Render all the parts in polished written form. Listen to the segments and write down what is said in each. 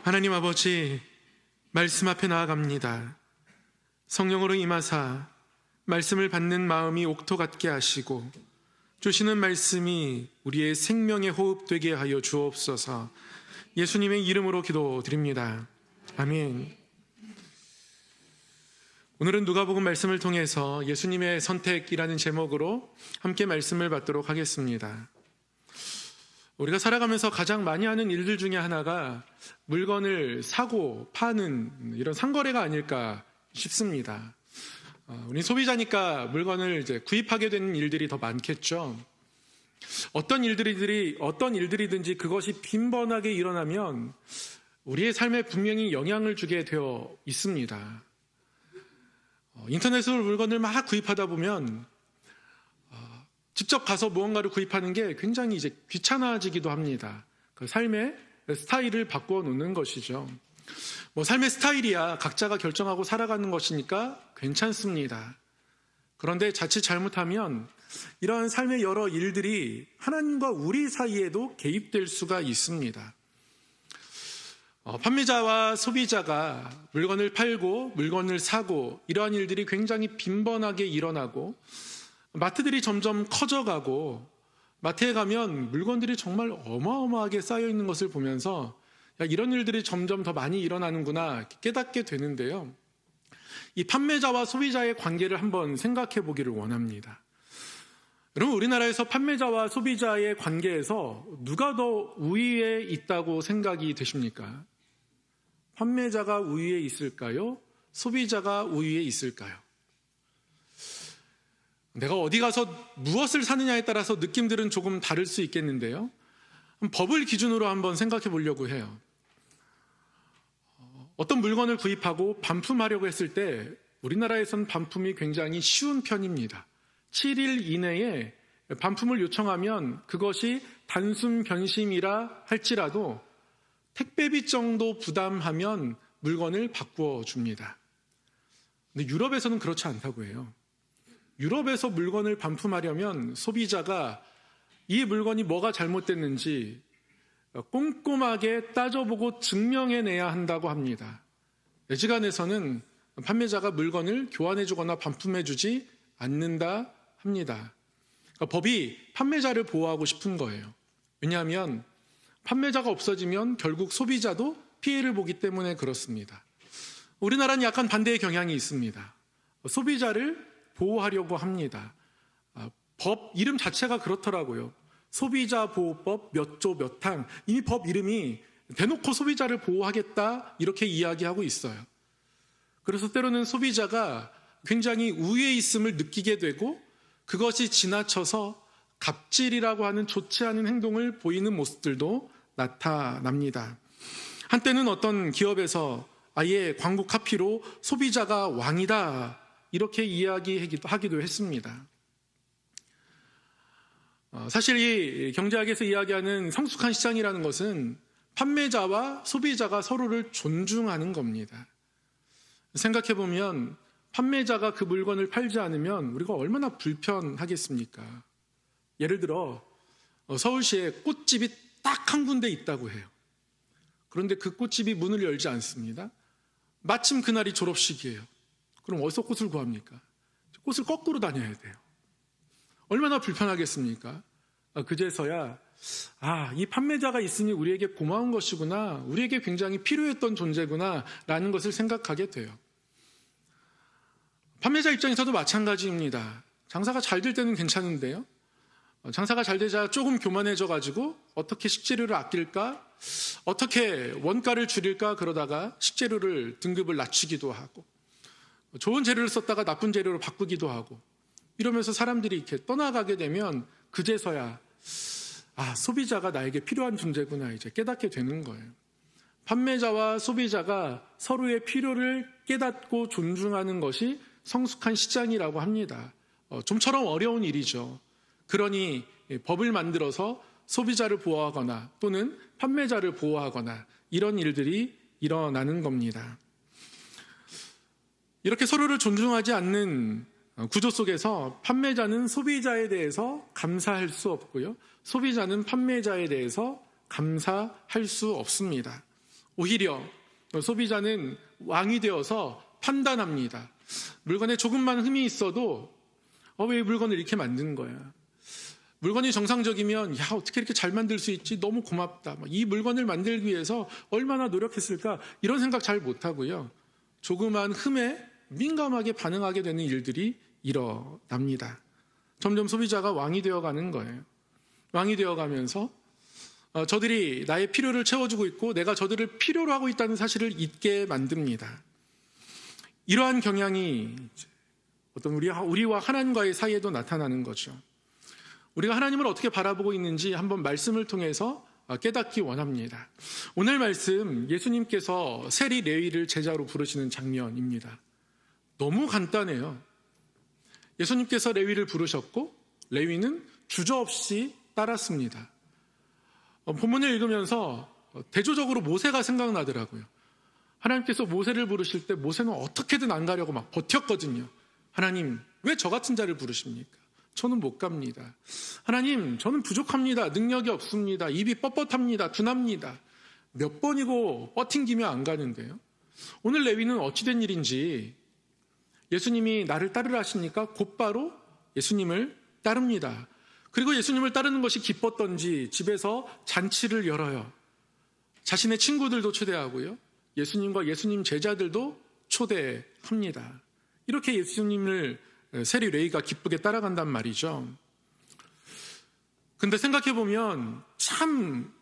하나님 아버지, 말씀 앞에 나아갑니다. 성령으로 임하사 말씀을 받는 마음이 옥토 같게 하시고 주시는 말씀이 우리의 생명의 호흡 되게 하여 주옵소서. 예수님의 이름으로 기도드립니다. 아멘. 오늘은 누가복음 말씀을 통해서 예수님의 선택이라는 제목으로 함께 말씀을 받도록 하겠습니다. 우리가 살아가면서 가장 많이 하는 일들 중에 하나가 물건을 사고 파는 이런 상거래가 아닐까 싶습니다. 우리 소비자니까 물건을 이제 구입하게 되는 일들이 더 많겠죠. 어떤 일들이든지 그것이 빈번하게 일어나면 우리의 삶에 분명히 영향을 주게 되어 있습니다. 인터넷으로 물건을 막 구입하다 보면 직접 가서 무언가를 구입하는 게 굉장히 이제 귀찮아지기도 합니다. 그 삶의 스타일을 바꾸어 놓는 것이죠. 삶의 스타일이야 각자가 결정하고 살아가는 것이니까 괜찮습니다. 그런데 자칫 잘못하면 이러한 삶의 여러 일들이 하나님과 우리 사이에도 개입될 수가 있습니다. 판매자와 소비자가 물건을 팔고 물건을 사고 이러한 일들이 굉장히 빈번하게 일어나고 마트들이 점점 커져가고 마트에 가면 물건들이 정말 어마어마하게 쌓여 있는 것을 보면서 이런 일들이 점점 더 많이 일어나는구나 깨닫게 되는데요. 이 판매자와 소비자의 관계를 한번 생각해 보기를 원합니다. 여러분, 우리나라에서 판매자와 소비자의 관계에서 누가 더 우위에 있다고 생각이 되십니까? 판매자가 우위에 있을까요? 소비자가 우위에 있을까요? 내가 어디 가서 무엇을 사느냐에 따라서 느낌들은 조금 다를 수 있겠는데요. 법을 기준으로 한번 생각해 보려고 해요. 어떤 물건을 구입하고 반품하려고 했을 때 우리나라에선 반품이 굉장히 쉬운 편입니다. 7일 이내에 반품을 요청하면 그것이 단순 변심이라 할지라도 택배비 정도 부담하면 물건을 바꾸어 줍니다. 근데 유럽에서는 그렇지 않다고 해요. 유럽에서 물건을 반품하려면 소비자가 이 물건이 뭐가 잘못됐는지 꼼꼼하게 따져보고 증명해내야 한다고 합니다. 내지간에서는 판매자가 물건을 교환해주거나 반품해주지 않는다 합니다. 그러니까 법이 판매자를 보호하고 싶은 거예요. 왜냐하면 판매자가 없어지면 결국 소비자도 피해를 보기 때문에 그렇습니다. 우리나라는 약간 반대의 경향이 있습니다. 소비자를 보호하려고 합니다. 법 이름 자체가 그렇더라고요. 소비자보호법 몇 조 몇 항. 이미 법 이름이 대놓고 소비자를 보호하겠다 이렇게 이야기하고 있어요. 그래서 때로는 소비자가 굉장히 우위에 있음을 느끼게 되고 그것이 지나쳐서 갑질이라고 하는 좋지 않은 행동을 보이는 모습들도 나타납니다. 한때는 어떤 기업에서 아예 광고 카피로 소비자가 왕이다 이렇게 이야기하기도 했습니다. 사실 이 경제학에서 이야기하는 성숙한 시장이라는 것은 판매자와 소비자가 서로를 존중하는 겁니다. 생각해보면 판매자가 그 물건을 팔지 않으면 우리가 얼마나 불편하겠습니까? 예를 들어 서울시에 꽃집이 딱 한 군데 있다고 해요. 그런데 그 꽃집이 문을 열지 않습니다. 마침 그날이 졸업식이에요. 그럼 어디서 꽃을 구합니까? 꽃을 거꾸로 다녀야 돼요. 얼마나 불편하겠습니까? 그제서야 이 판매자가 있으니 우리에게 고마운 것이구나, 우리에게 굉장히 필요했던 존재구나 라는 것을 생각하게 돼요. 판매자 입장에서도 마찬가지입니다. 장사가 잘 될 때는 괜찮은데요. 장사가 잘 되자 조금 교만해져가지고 어떻게 식재료를 아낄까? 어떻게 원가를 줄일까? 그러다가 식재료를 등급을 낮추기도 하고 좋은 재료를 썼다가 나쁜 재료로 바꾸기도 하고 이러면서 사람들이 이렇게 떠나가게 되면 그제서야 소비자가 나에게 필요한 존재구나 이제 깨닫게 되는 거예요. 판매자와 소비자가 서로의 필요를 깨닫고 존중하는 것이 성숙한 시장이라고 합니다. 좀처럼 어려운 일이죠. 그러니 법을 만들어서 소비자를 보호하거나 또는 판매자를 보호하거나 이런 일들이 일어나는 겁니다. 이렇게 서로를 존중하지 않는 구조 속에서 판매자는 소비자에 대해서 감사할 수 없고요. 소비자는 판매자에 대해서 감사할 수 없습니다. 오히려 소비자는 왕이 되어서 판단합니다. 물건에 조금만 흠이 있어도 왜 물건을 이렇게 만든 거야? 물건이 정상적이면 어떻게 이렇게 잘 만들 수 있지? 너무 고맙다. 이 물건을 만들기 위해서 얼마나 노력했을까? 이런 생각 잘 못하고요. 조그만 흠에 민감하게 반응하게 되는 일들이 일어납니다. 점점 소비자가 왕이 되어가는 거예요. 왕이 되어가면서 저들이 나의 필요를 채워주고 있고 내가 저들을 필요로 하고 있다는 사실을 잊게 만듭니다. 이러한 경향이 어떤 우리와 하나님과의 사이에도 나타나는 거죠. 우리가 하나님을 어떻게 바라보고 있는지 한번 말씀을 통해서 깨닫기 원합니다. 오늘 말씀 예수님께서 세리 레위를 제자로 부르시는 장면입니다. 너무 간단해요. 예수님께서 레위를 부르셨고 레위는 주저없이 따랐습니다. 본문을 읽으면서 대조적으로 모세가 생각나더라고요. 하나님께서 모세를 부르실 때 모세는 어떻게든 안 가려고 막 버텼거든요. 하나님, 왜 저 같은 자를 부르십니까? 저는 못 갑니다. 하나님, 저는 부족합니다. 능력이 없습니다. 입이 뻣뻣합니다. 둔합니다. 몇 번이고 버팅기며 안 가는데요. 오늘 레위는 어찌된 일인지 예수님이 나를 따르라 하시니까 곧바로 예수님을 따릅니다. 그리고 예수님을 따르는 것이 기뻤던지 집에서 잔치를 열어요. 자신의 친구들도 초대하고요. 예수님과 예수님 제자들도 초대합니다. 이렇게 예수님을 세리 레위가 기쁘게 따라간단 말이죠. 근데 생각해보면 참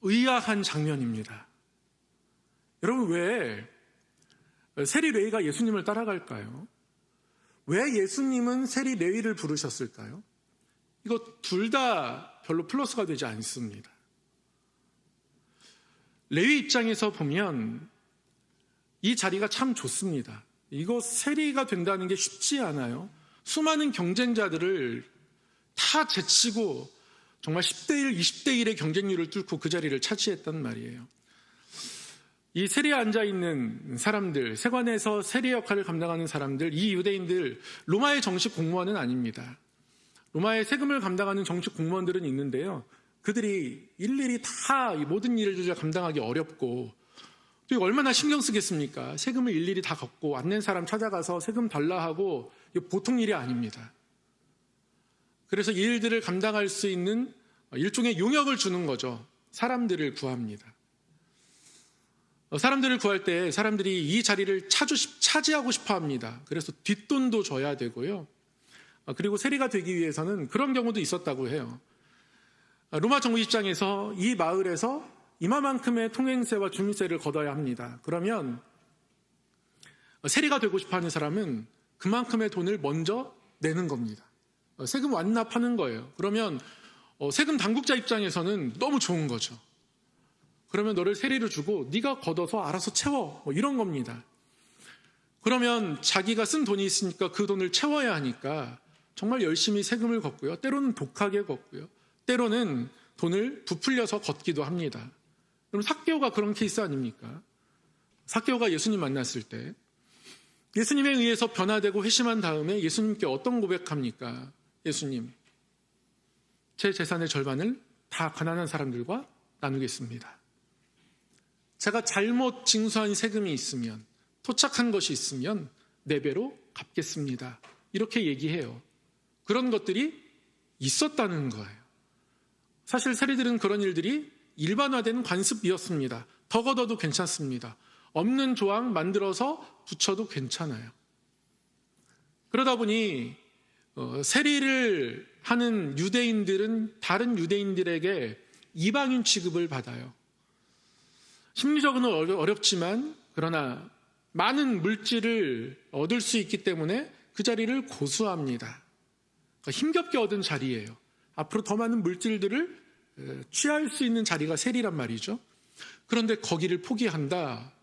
의아한 장면입니다. 여러분, 왜 세리 레위가 예수님을 따라갈까요? 왜 예수님은 세리 레위를 부르셨을까요? 이거 둘 다 별로 플러스가 되지 않습니다. 레위 입장에서 보면 이 자리가 참 좋습니다. 이거 세리가 된다는 게 쉽지 않아요. 수많은 경쟁자들을 다 제치고 정말 10대 1, 20대 1의 경쟁률을 뚫고 그 자리를 차지했단 말이에요. 이 세리에 앉아있는 사람들, 세관에서 세리 역할을 감당하는 사람들, 이 유대인들, 로마의 정식 공무원은 아닙니다. 로마의 세금을 감당하는 정식 공무원들은 있는데요. 그들이 일일이 다 이 모든 일을 감당하기 어렵고 또 이거 얼마나 신경 쓰겠습니까? 세금을 일일이 다 걷고 안 낸 사람 찾아가서 세금 달라 하고 이거 보통 일이 아닙니다. 그래서 이 일들을 감당할 수 있는 일종의 용역을 주는 거죠. 사람들을 구합니다. 사람들을 구할 때 사람들이 이 자리를 차지하고 싶어 합니다. 그래서 뒷돈도 줘야 되고요. 그리고 세리가 되기 위해서는 그런 경우도 있었다고 해요. 로마 정부 입장에서 이 마을에서 이마만큼의 통행세와 주민세를 걷어야 합니다. 그러면 세리가 되고 싶어하는 사람은 그만큼의 돈을 먼저 내는 겁니다. 세금 완납하는 거예요. 그러면 세금 당국자 입장에서는 너무 좋은 거죠. 그러면 너를 세리로 주고 네가 걷어서 알아서 채워, 이런 겁니다. 그러면 자기가 쓴 돈이 있으니까 그 돈을 채워야 하니까 정말 열심히 세금을 걷고요. 때로는 독하게 걷고요. 때로는 돈을 부풀려서 걷기도 합니다. 그럼 삭개오가 그런 케이스 아닙니까? 삭개오가 예수님 만났을 때 예수님에 의해서 변화되고 회심한 다음에 예수님께 어떤 고백합니까? 예수님, 제 재산의 절반을 다 가난한 사람들과 나누겠습니다. 제가 잘못 징수한 세금이 있으면, 토착한 것이 있으면 4배로 갚겠습니다. 이렇게 얘기해요. 그런 것들이 있었다는 거예요. 사실 세리들은 그런 일들이 일반화된 관습이었습니다. 더 걷어도 괜찮습니다. 없는 조항 만들어서 붙여도 괜찮아요. 그러다 보니 세리를 하는 유대인들은 다른 유대인들에게 이방인 취급을 받아요. 심리적으로는 어렵지만 그러나 많은 물질을 얻을 수 있기 때문에 그 자리를 고수합니다. 그러니까 힘겹게 얻은 자리예요. 앞으로 더 많은 물질들을 취할 수 있는 자리가 세리란 말이죠. 그런데 거기를 포기한다.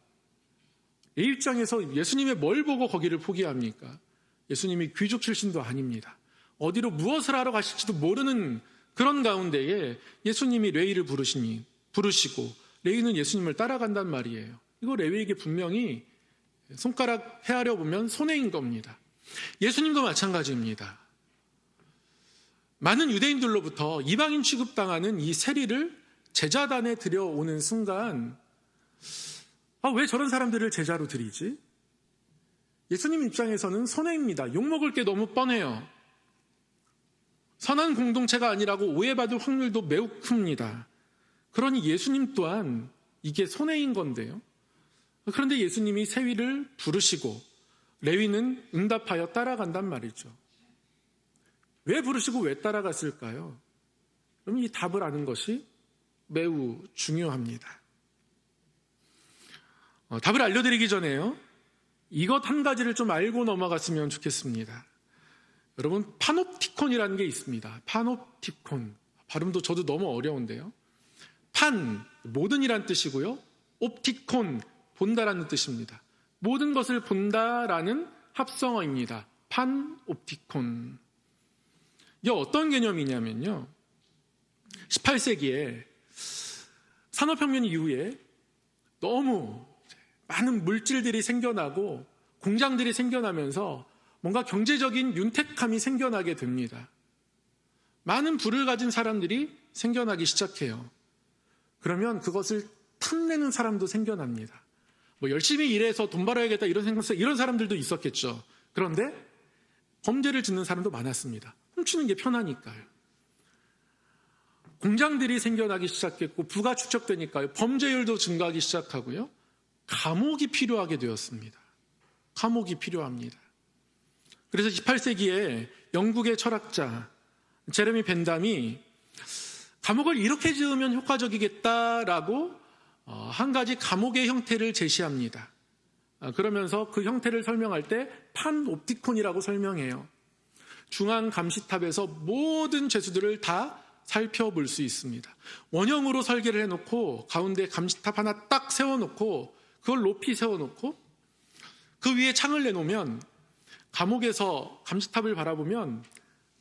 이 입장에서 예수님의 뭘 보고 거기를 포기합니까? 예수님이 귀족 출신도 아닙니다. 어디로 무엇을 하러 가실지도 모르는 그런 가운데에 예수님이 레위를 부르시고 레위는 예수님을 따라간단 말이에요. 이거 레위에게 분명히 손가락 헤아려 보면 손해인 겁니다. 예수님도 마찬가지입니다. 많은 유대인들로부터 이방인 취급당하는 이 세리를 제자단에 들여오는 순간 왜 저런 사람들을 제자로 들이지? 예수님 입장에서는 손해입니다. 욕먹을 게 너무 뻔해요. 선한 공동체가 아니라고 오해받을 확률도 매우 큽니다. 그러니 예수님 또한 이게 손해인 건데요. 그런데 예수님이 세위를 부르시고 레위는 응답하여 따라간단 말이죠. 왜 부르시고 왜 따라갔을까요? 그럼 이 답을 아는 것이 매우 중요합니다. 답을 알려드리기 전에요, 이것 한 가지를 좀 알고 넘어갔으면 좋겠습니다. 여러분, 파놉티콘이라는 게 있습니다. 파놉티콘. 발음도 저도 너무 어려운데요. 판, 모든이란 뜻이고요. 옵티콘, 본다라는 뜻입니다. 모든 것을 본다라는 합성어입니다. 판옵티콘. 이게 어떤 개념이냐면요, 18세기에 산업혁명 이후에 너무 많은 물질들이 생겨나고 공장들이 생겨나면서 뭔가 경제적인 윤택함이 생겨나게 됩니다. 많은 부를 가진 사람들이 생겨나기 시작해요. 그러면 그것을 탐내는 사람도 생겨납니다. 열심히 일해서 돈 벌어야겠다 이런 사람들도 있었겠죠. 그런데 범죄를 짓는 사람도 많았습니다. 훔치는 게 편하니까요. 공장들이 생겨나기 시작했고 부가 축적되니까요, 범죄율도 증가하기 시작하고요. 감옥이 필요하게 되었습니다. 감옥이 필요합니다. 그래서 18세기에 영국의 철학자 제레미 벤담이 감옥을 이렇게 지으면 효과적이겠다라고 한 가지 감옥의 형태를 제시합니다. 그러면서 그 형태를 설명할 때 판옵티콘이라고 설명해요. 중앙 감시탑에서 모든 죄수들을 다 살펴볼 수 있습니다. 원형으로 설계를 해놓고 가운데 감시탑 하나 딱 세워놓고 그걸 높이 세워놓고 그 위에 창을 내놓으면 감옥에서 감시탑을 바라보면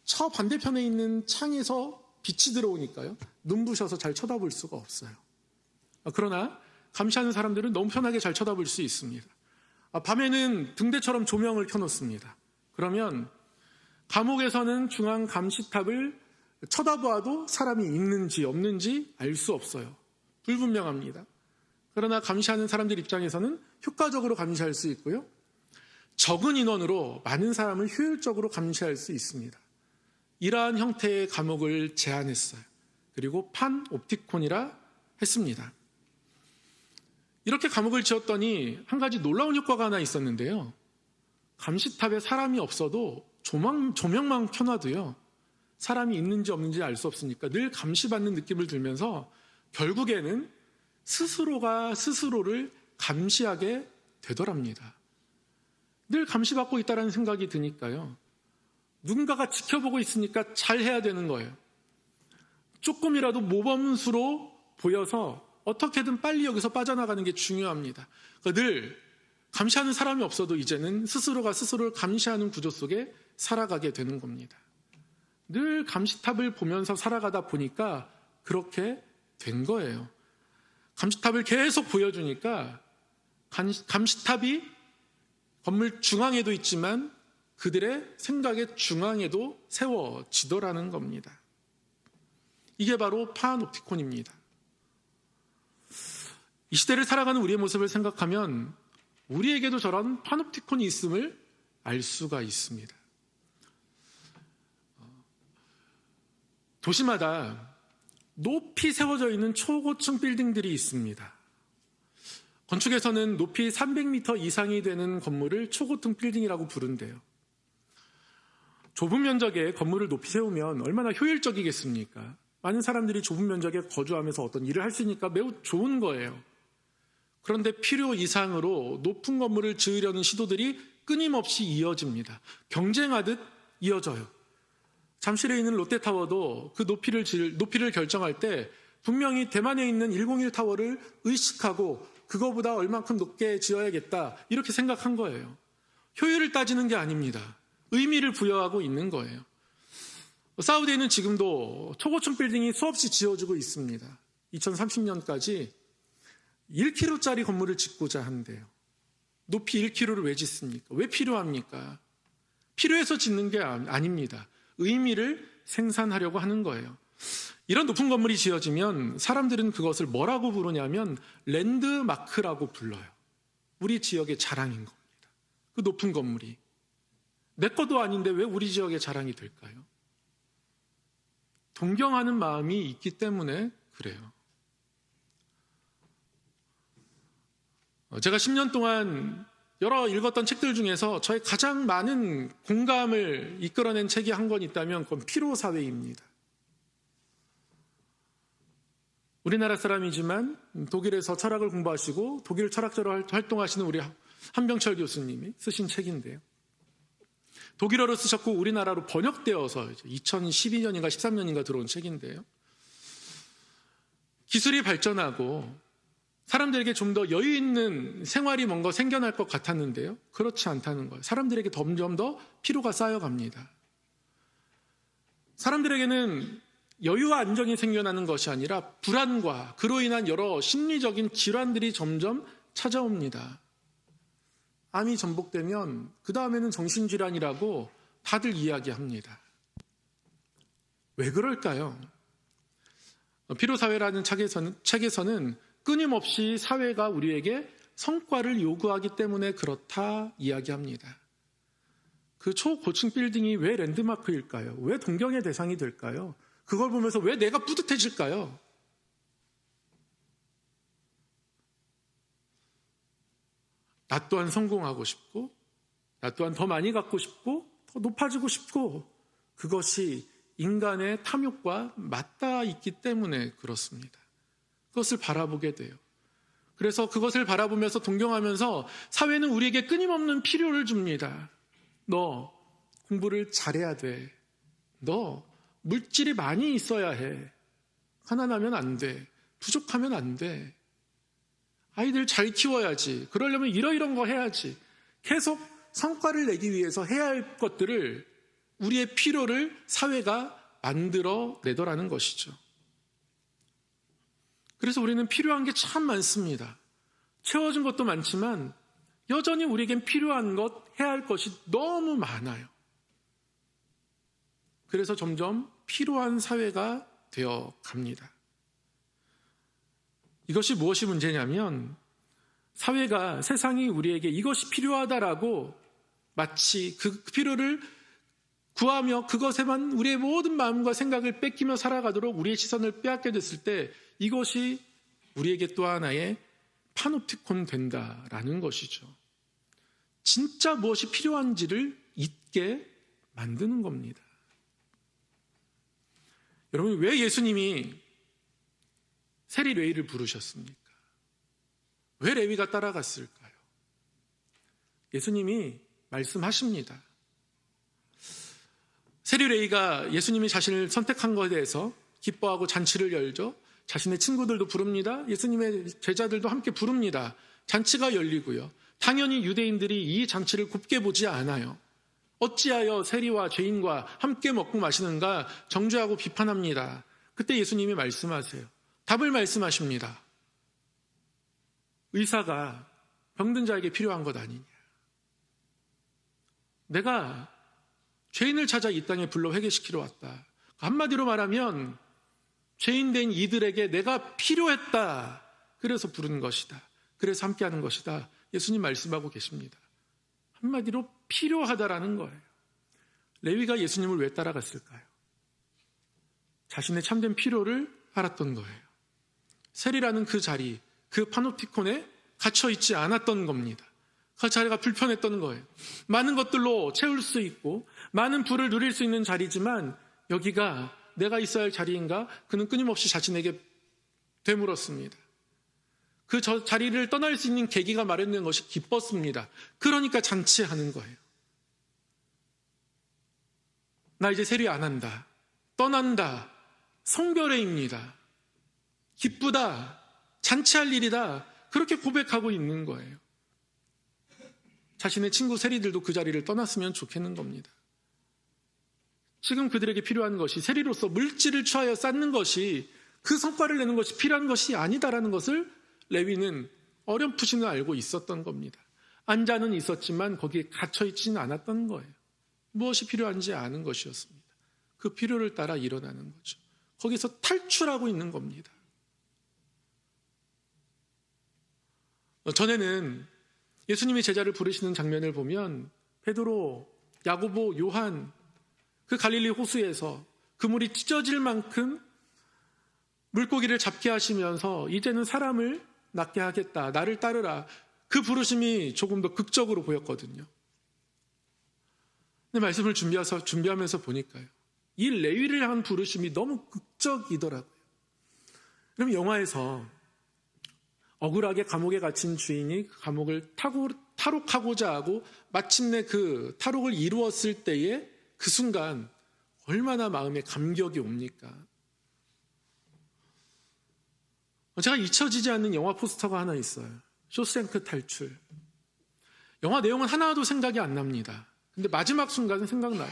저 반대편에 있는 창에서 빛이 들어오니까요, 눈부셔서 잘 쳐다볼 수가 없어요. 그러나 감시하는 사람들은 너무 편하게 잘 쳐다볼 수 있습니다. 밤에는 등대처럼 조명을 켜놓습니다. 그러면 감옥에서는 중앙 감시탑을 쳐다봐도 사람이 있는지 없는지 알 수 없어요. 불분명합니다. 그러나 감시하는 사람들 입장에서는 효과적으로 감시할 수 있고요, 적은 인원으로 많은 사람을 효율적으로 감시할 수 있습니다. 이러한 형태의 감옥을 제안했어요. 그리고 판옵티콘이라 했습니다. 이렇게 감옥을 지었더니 한 가지 놀라운 효과가 하나 있었는데요. 감시탑에 사람이 없어도 조명만 켜놔도요, 사람이 있는지 없는지 알 수 없으니까 늘 감시받는 느낌을 들면서 결국에는 스스로가 스스로를 감시하게 되더랍니다. 늘 감시받고 있다는 생각이 드니까요, 누군가가 지켜보고 있으니까 잘해야 되는 거예요. 조금이라도 모범수로 보여서 어떻게든 빨리 여기서 빠져나가는 게 중요합니다. 그러니까 늘 감시하는 사람이 없어도 이제는 스스로가 스스로를 감시하는 구조 속에 살아가게 되는 겁니다. 늘 감시탑을 보면서 살아가다 보니까 그렇게 된 거예요. 감시탑을 계속 보여주니까 감시탑이 건물 중앙에도 있지만 그들의 생각의 중앙에도 세워지더라는 겁니다. 이게 바로 파놉티콘입니다. 이 시대를 살아가는 우리의 모습을 생각하면 우리에게도 저런 파놉티콘이 있음을 알 수가 있습니다. 도시마다 높이 세워져 있는 초고층 빌딩들이 있습니다. 건축에서는 높이 300m 이상이 되는 건물을 초고층 빌딩이라고 부른대요. 좁은 면적의 건물을 높이 세우면 얼마나 효율적이겠습니까? 많은 사람들이 좁은 면적에 거주하면서 어떤 일을 할 수 있으니까 매우 좋은 거예요. 그런데 필요 이상으로 높은 건물을 지으려는 시도들이 끊임없이 이어집니다. 경쟁하듯 이어져요. 잠실에 있는 롯데타워도 그 높이를 결정할 때 분명히 대만에 있는 101타워를 의식하고 그거보다 얼만큼 높게 지어야겠다 이렇게 생각한 거예요. 효율을 따지는 게 아닙니다. 의미를 부여하고 있는 거예요. 사우디에는 지금도 초고층 빌딩이 수없이 지어지고 있습니다. 2030년까지 1km짜리 건물을 짓고자 한대요. 높이 1km를 왜 짓습니까? 왜 필요합니까? 필요해서 짓는 게 아닙니다. 의미를 생산하려고 하는 거예요. 이런 높은 건물이 지어지면 사람들은 그것을 뭐라고 부르냐면 랜드마크라고 불러요. 우리 지역의 자랑인 겁니다. 그 높은 건물이 내 것도 아닌데 왜 우리 지역의 자랑이 될까요? 동경하는 마음이 있기 때문에 그래요. 제가 10년 동안 여러 읽었던 책들 중에서 저의 가장 많은 공감을 이끌어낸 책이 한 권 있다면 그건 피로사회입니다. 우리나라 사람이지만 독일에서 철학을 공부하시고 독일 철학자로 활동하시는 우리 한병철 교수님이 쓰신 책인데요. 독일어로 쓰셨고 우리나라로 번역되어서 2012년인가 13년인가 들어온 책인데요. 기술이 발전하고 사람들에게 좀 더 여유 있는 생활이 뭔가 생겨날 것 같았는데요. 그렇지 않다는 거예요. 사람들에게 점점 더 피로가 쌓여갑니다. 사람들에게는 여유와 안정이 생겨나는 것이 아니라 불안과 그로 인한 여러 심리적인 질환들이 점점 찾아옵니다. 암이 전복되면 그 다음에는 정신질환이라고 다들 이야기합니다. 왜 그럴까요? 피로사회라는 책에서는 끊임없이 사회가 우리에게 성과를 요구하기 때문에 그렇다 이야기합니다. 그 초고층 빌딩이 왜 랜드마크일까요? 왜 동경의 대상이 될까요? 그걸 보면서 왜 내가 뿌듯해질까요? 나 또한 성공하고 싶고, 나 또한 더 많이 갖고 싶고, 더 높아지고 싶고, 그것이 인간의 탐욕과 맞닿아 있기 때문에 그렇습니다. 그것을 바라보게 돼요. 그래서 그것을 바라보면서 동경하면서 사회는 우리에게 끊임없는 필요를 줍니다. 너 공부를 잘해야 돼. 너 물질이 많이 있어야 해. 가난하면 안 돼. 부족하면 안 돼. 아이들 잘 키워야지. 그러려면 이러이런 거 해야지. 계속 성과를 내기 위해서 해야 할 것들을 우리의 필요를 사회가 만들어 내더라는 것이죠. 그래서 우리는 필요한 게 참 많습니다. 채워진 것도 많지만 여전히 우리에겐 필요한 것, 해야 할 것이 너무 많아요. 그래서 점점 필요한 사회가 되어 갑니다. 이것이 무엇이 문제냐면 사회가 세상이 우리에게 이것이 필요하다라고 마치 그 필요를 구하며 그것에만 우리의 모든 마음과 생각을 뺏기며 살아가도록 우리의 시선을 빼앗게 됐을 때 이것이 우리에게 또 하나의 파놉티콘 된다라는 것이죠. 진짜 무엇이 필요한지를 잊게 만드는 겁니다. 여러분, 왜 예수님이 세리 레위를 부르셨습니까? 왜 레위가 따라갔을까요? 예수님이 말씀하십니다. 세리 레위가 예수님이 자신을 선택한 것에 대해서 기뻐하고 잔치를 열죠. 자신의 친구들도 부릅니다. 예수님의 제자들도 함께 부릅니다. 잔치가 열리고요. 당연히 유대인들이 이 잔치를 곱게 보지 않아요. 어찌하여 세리와 죄인과 함께 먹고 마시는가 정죄하고 비판합니다. 그때 예수님이 말씀하세요. 답을 말씀하십니다. 의사가 병든 자에게 필요한 것 아니냐. 내가 죄인을 찾아 이 땅에 불러 회개시키러 왔다. 한마디로 말하면 죄인된 이들에게 내가 필요했다. 그래서 부른 것이다. 그래서 함께하는 것이다. 예수님 말씀하고 계십니다. 한마디로 필요하다라는 거예요. 레위가 예수님을 왜 따라갔을까요? 자신의 참된 필요를 알았던 거예요. 세리라는 그 자리, 그 파놉티콘에 갇혀있지 않았던 겁니다. 그 자리가 불편했던 거예요. 많은 것들로 채울 수 있고 많은 부를 누릴 수 있는 자리지만 여기가 내가 있어야 할 자리인가? 그는 끊임없이 자신에게 되물었습니다. 그 자리를 떠날 수 있는 계기가 마련된 것이 기뻤습니다. 그러니까 잔치하는 거예요. 나 이제 세리 안 한다. 떠난다. 성결회입니다. 기쁘다. 잔치할 일이다. 그렇게 고백하고 있는 거예요. 자신의 친구 세리들도 그 자리를 떠났으면 좋겠는 겁니다. 지금 그들에게 필요한 것이 세리로서 물질을 취하여 쌓는 것이 그 성과를 내는 것이 필요한 것이 아니다라는 것을 레위는 어렴풋이는 알고 있었던 겁니다. 안자는 있었지만 거기에 갇혀있지는 않았던 거예요. 무엇이 필요한지 아는 것이었습니다. 그 필요를 따라 일어나는 거죠. 거기서 탈출하고 있는 겁니다. 전에는 예수님이 제자를 부르시는 장면을 보면 베드로, 야고보, 요한 그 갈릴리 호수에서 그물이 찢어질 만큼 물고기를 잡게 하시면서 이제는 사람을 낫게 하겠다, 나를 따르라, 그 부르심이 조금 더 극적으로 보였거든요. 근데 말씀을 준비하면서 보니까요, 이 레위를 향한 부르심이 너무 극적이더라고요. 그럼 영화에서 억울하게 감옥에 갇힌 주인이 감옥을 탈옥하고자 하고 마침내 그 탈옥을 이루었을 때의 그 순간 얼마나 마음에 감격이 옵니까? 제가 잊혀지지 않는 영화 포스터가 하나 있어요. 쇼생크 탈출. 영화 내용은 하나도 생각이 안 납니다. 근데 마지막 순간은 생각나요.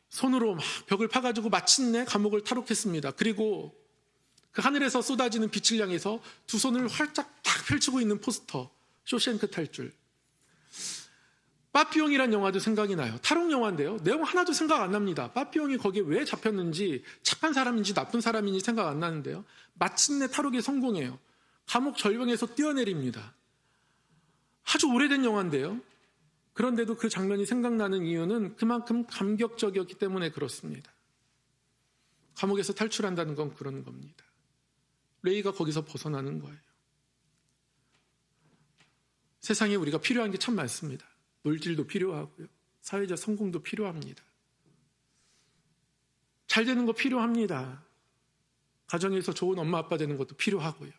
손으로 막 벽을 파가지고 마침내 감옥을 탈옥했습니다. 그리고 그 하늘에서 쏟아지는 빛을 향해서 두 손을 활짝 딱 펼치고 있는 포스터, 쇼생크 탈출. 빠삐용이란 영화도 생각이 나요. 탈옥 영화인데요, 내용 하나도 생각 안 납니다. 빠삐용이 거기에 왜 잡혔는지, 착한 사람인지 나쁜 사람인지 생각 안 나는데요, 마침내 탈옥에 성공해요. 감옥 절벽에서 뛰어내립니다. 아주 오래된 영화인데요, 그런데도 그 장면이 생각나는 이유는 그만큼 감격적이었기 때문에 그렇습니다. 감옥에서 탈출한다는 건 그런 겁니다. 레이가 거기서 벗어나는 거예요. 세상에 우리가 필요한 게 참 많습니다. 물질도 필요하고요, 사회적 성공도 필요합니다. 잘 되는 거 필요합니다. 가정에서 좋은 엄마 아빠 되는 것도 필요하고요.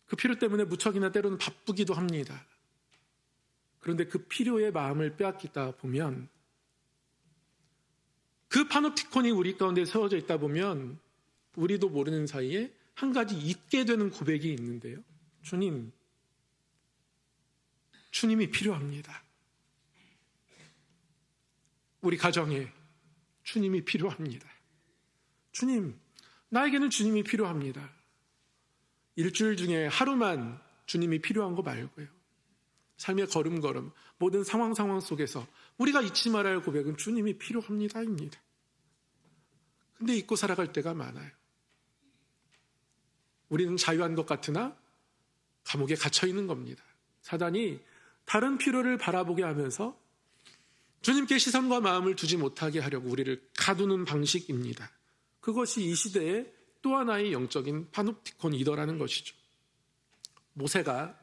그 필요 때문에 무척이나 때로는 바쁘기도 합니다. 그런데 그 필요의 마음을 빼앗기다 보면, 그 파놉티콘이 우리 가운데 세워져 있다 보면 우리도 모르는 사이에 한 가지 잊게 되는 고백이 있는데요, 주님이 필요합니다. 우리 가정에 주님이 필요합니다. 주님, 나에게는 주님이 필요합니다. 일주일 중에 하루만 주님이 필요한 거 말고요, 삶의 걸음걸음, 모든 상황 속에서 우리가 잊지 말아야 할 고백은 주님이 필요합니다입니다. 근데 잊고 살아갈 때가 많아요. 우리는 자유한 것 같으나 감옥에 갇혀 있는 겁니다. 사단이 다른 필요를 바라보게 하면서 주님께 시선과 마음을 두지 못하게 하려고 우리를 가두는 방식입니다. 그것이 이 시대의 또 하나의 영적인 파놉티콘이더라는 것이죠. 모세가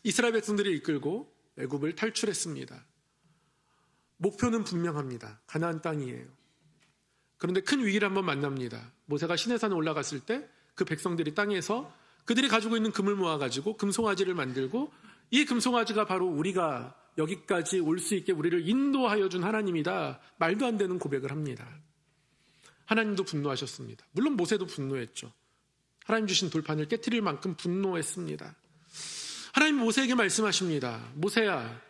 이스라엘 백성들을 이끌고 애굽을 탈출했습니다. 목표는 분명합니다. 가나안 땅이에요. 그런데 큰 위기를 한번 만납니다. 모세가 시내산에 올라갔을 때 그 백성들이 땅에서 그들이 가지고 있는 금을 모아가지고 금송아지를 만들고, 이 금송아지가 바로 우리가 여기까지 올 수 있게 우리를 인도하여 준 하나님이다, 말도 안 되는 고백을 합니다. 하나님도 분노하셨습니다. 물론 모세도 분노했죠. 하나님 주신 돌판을 깨트릴 만큼 분노했습니다. 하나님 모세에게 말씀하십니다. 모세야,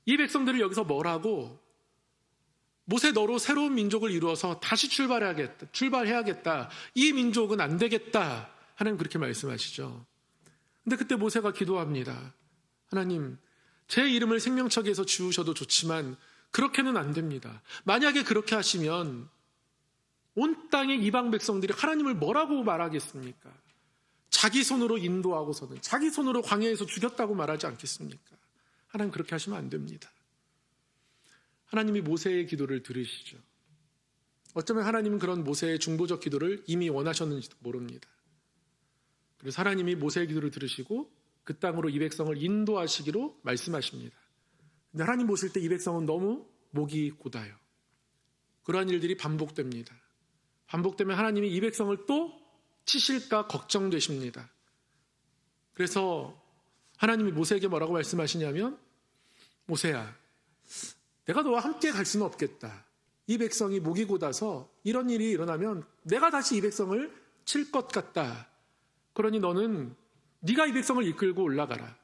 이 백성들을 여기서 뭐라고, 모세 너로 새로운 민족을 이루어서 다시 출발해야겠다. 이 민족은 안 되겠다. 하나님 그렇게 말씀하시죠. 근데 그때 모세가 기도합니다. 하나님, 제 이름을 생명책에서 지우셔도 좋지만 그렇게는 안 됩니다. 만약에 그렇게 하시면 온 땅의 이방 백성들이 하나님을 뭐라고 말하겠습니까? 자기 손으로 인도하고서는 자기 손으로 광야에서 죽였다고 말하지 않겠습니까? 하나님 그렇게 하시면 안 됩니다. 하나님이 모세의 기도를 들으시죠. 어쩌면 하나님은 그런 모세의 중보적 기도를 이미 원하셨는지도 모릅니다. 그래서 하나님이 모세의 기도를 들으시고 그 땅으로 이 백성을 인도하시기로 말씀하십니다. 근데 하나님 보실 때 이 백성은 너무 목이 곧아요. 그러한 일들이 반복됩니다. 반복되면 하나님이 이 백성을 또 치실까 걱정되십니다. 그래서 하나님이 모세에게 뭐라고 말씀하시냐면, 모세야, 내가 너와 함께 갈 수는 없겠다. 이 백성이 목이 곧아서 이런 일이 일어나면 내가 다시 이 백성을 칠 것 같다. 그러니 너는 네가 이 백성을 이끌고 올라가라.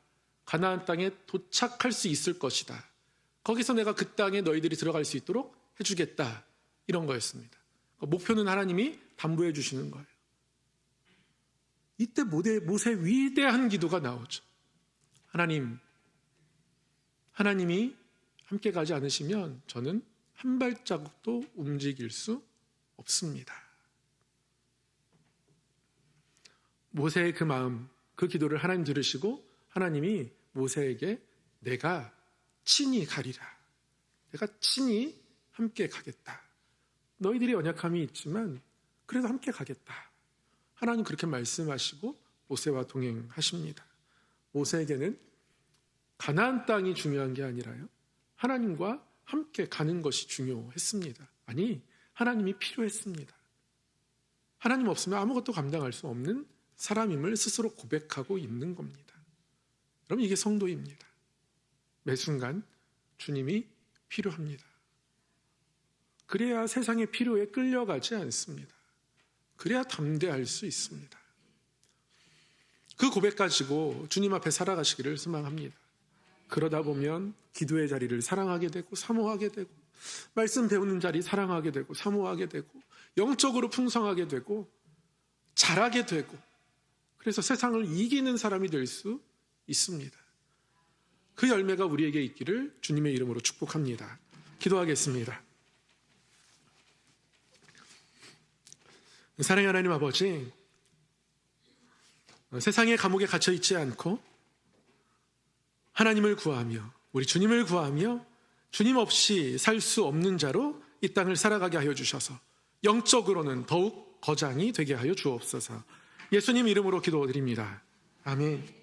가나안 땅에 도착할 수 있을 것이다. 거기서 내가 그 땅에 너희들이 들어갈 수 있도록 해주겠다. 이런 거였습니다. 목표는 하나님이 담보해 주시는 거예요. 이때 모세의 위대한 기도가 나오죠. 하나님이 함께 가지 않으시면 저는 한 발자국도 움직일 수 없습니다. 모세의 그 마음, 그 기도를 하나님 들으시고 하나님이 모세에게 내가 친히 가리라. 내가 친히 함께 가겠다. 너희들이 연약함이 있지만 그래도 함께 가겠다. 하나님 그렇게 말씀하시고 모세와 동행하십니다. 모세에게는 가나안 땅이 중요한 게 아니라요, 하나님과 함께 가는 것이 중요했습니다. 아니, 하나님이 필요했습니다. 하나님 없으면 아무것도 감당할 수 없는 사람임을 스스로 고백하고 있는 겁니다. 그럼 이게 성도입니다. 매 순간 주님이 필요합니다. 그래야 세상의 필요에 끌려가지 않습니다. 그래야 담대할 수 있습니다. 그 고백 가지고 주님 앞에 살아가시기를 소망합니다. 그러다 보면 기도의 자리를 사랑하게 되고 사모하게 되고, 말씀 배우는 자리 사랑하게 되고 사모하게 되고, 영적으로 풍성하게 되고 잘하게 되고, 그래서 세상을 이기는 사람이 될 수 있습니다. 그 열매가 우리에게 있기를 주님의 이름으로 축복합니다. 기도하겠습니다. 사랑의 하나님 아버지, 세상의 감옥에 갇혀 있지 않고 하나님을 구하며 우리 주님을 구하며 주님 없이 살 수 없는 자로 이 땅을 살아가게 하여 주셔서 영적으로는 더욱 거장이 되게 하여 주옵소서. 예수님 이름으로 기도드립니다. 아멘.